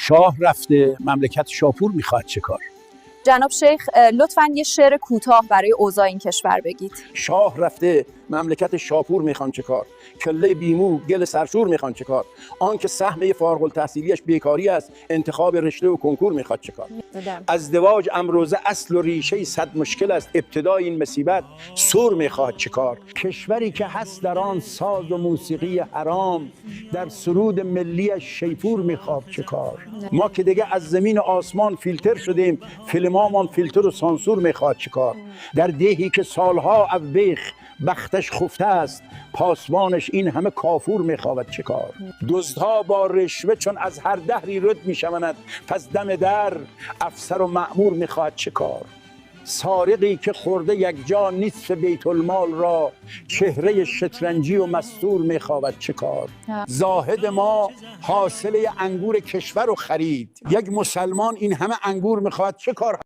شاه رفته، مملکت شاپور میخواد چه کار؟ جناب شیخ لطفاً یه شعر کوتاه برای اوضاع این کشور بگید. شاه رفته، مملکت شاپور میخوان چه کار؟ کله بیمو گل سرشور میخوان چه کار؟ آن که سهم فارغ التحصیلیش بیکاری است، انتخاب رشته و کنکور میخواد چه کار؟ ازدواج امروزه اصل و ریشه صد مشکل است، ابتدای این مصیبت سور میخواد چه کار؟ کشوری که هست در آن ساز و موسیقی حرام، در سرود ملی شیپور میخواد چه کار؟ ما که دیگه از زمین و آسمان فیلتر شدیم، فیلمامان فیلتر و سانسور میخواد چه کار؟ در دهی که سالها اوبیخ بختش خفته است، پاسبانش این همه کافور میخواد چه کار؟ دزدها با رشوه چون از هر دهری رد میشوند، پس دم در افسر و مأمور میخواد چه کار؟ سارقی که خورده یک جا نصف بیت المال را، چهره شطرنجی و مستور میخواد چه کار؟ زاهد ما حاصل انگور کشور رو خرید، یک مسلمان این همه انگور میخواد چه کار؟